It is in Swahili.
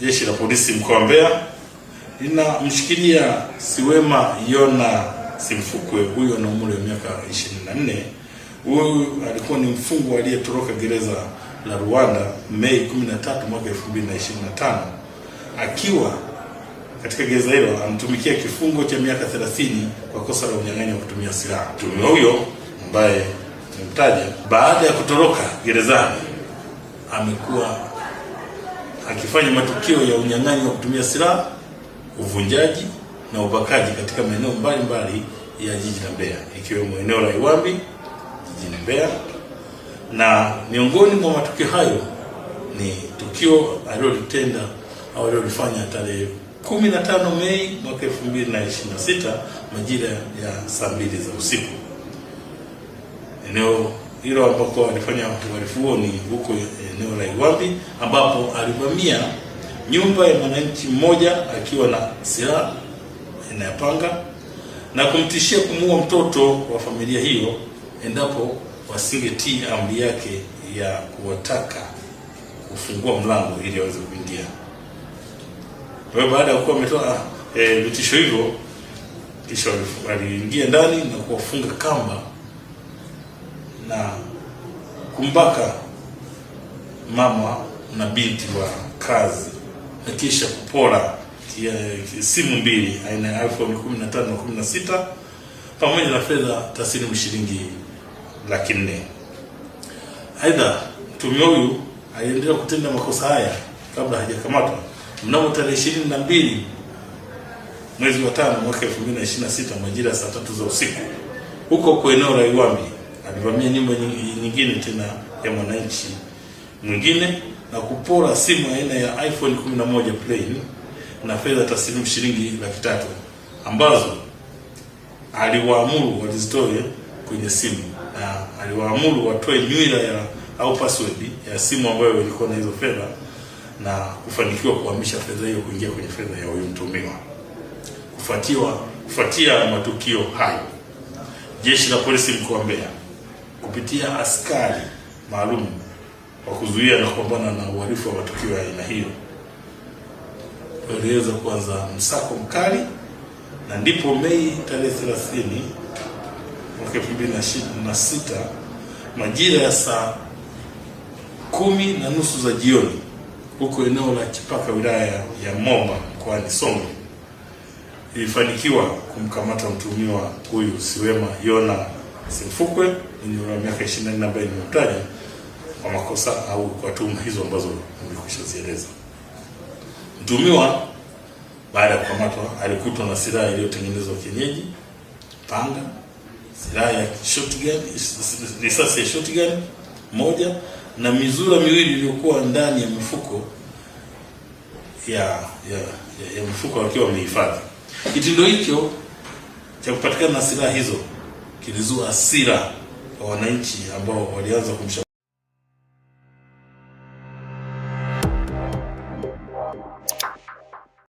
Jeshi la Polisi mkoa wa Mbeya linamshikilia Siwema Yona Simfukwe. Huyu ana umri wa miaka 24. Huyu alikuwa ni mfungwa aliyetoroka gereza la Rwanda Mei 13 mwaka 2025. Akiwa katika gereza hilo anatumikia kifungo cha miaka 30 kwa kosa la unyang'anyi wa kutumia silaha. Mtuhumiwa huyo ambaye nimemtaja, baada ya kutoroka gerezani amekuwa akifanya matukio ya unyang'anyi wa kutumia silaha, uvunjaji na ubakaji katika maeneo mbalimbali ya jiji la Mbeya, ikiwemo eneo la Iwambi jijini Mbeya. Na miongoni mwa matukio hayo ni tukio alilotenda au alilofanya tarehe 15 Mei mwaka 2026 majira ya saa 2 za usiku. Eneo hilo ambako alifanya uhalifu huo ni huko eneo la Iwambi, ambapo alivamia nyumba ya mwananchi mmoja akiwa na silaha aina ya panga na kumtishia kumuua mtoto wa familia hiyo endapo wasingetii amri yake ya kuwataka kufungua mlango ili aweze kuingia. Kwa baada ya kuwa ametoa vitisho hivyo, kisha aliingia ndani na kuwafunga kamba na kumbaka mama na binti wa kazi, na kisha kupora simu mbili aina ya iPhone 15 na 16 pamoja na fedha taslimu shilingi 400,000. Aidha, mtuhumiwa huyu aliendelea kutenda makosa haya kabla hajakamatwa. Mnamo tarehe 22 mwezi wa 5 mwaka 2026 majira ya saa 3 za usiku huko kwa eneo la Iwambi alivamia nyumba nyingine tena ya mwananchi mwingine na kupora simu aina ya iPhone 11 plain na fedha taslimu shilingi 300,000 ambazo aliwaamuru walizitoe kwenye simu, na aliwaamuru watoe nywila au password ya simu ambayo ilikuwa na hizo fedha na kufanikiwa kuhamisha fedha hiyo kuingia kwenye fedha ya huyo mtuhumiwa. Kufuatia matukio hayo, Jeshi la Polisi mkoa wa Mbeya kupitia askari maalum wa kuzuia na kupambana na uhalifu wa matukio ya aina hiyo waliweza kuanza msako mkali, na ndipo Mei tarehe 30 mwaka 2026 majira ya saa 10:30 za jioni huko eneo la Chipaka wilaya ya Momba mkoani Songwe ilifanikiwa kumkamata mtuhumiwa huyu Siwema Yona Simfukwe mwenye miaka 24 ambaye nimemtaja kwa makosa au kwa tuhuma hizo ambazo nimekwishazieleza. Mtuhumiwa baada ya kukamatwa alikutwa na silaha iliyotengenezwa kienyeji, panga, silaha ya shotgun, risasi ya shotgun moja na mizura miwili iliyokuwa ndani ya mifuko ya mifuko wakiwa wamehifadhi. Kitendo hicho cha kupatikana na silaha hizo kilizua hasira kwa wananchi ambao walianza kumshauri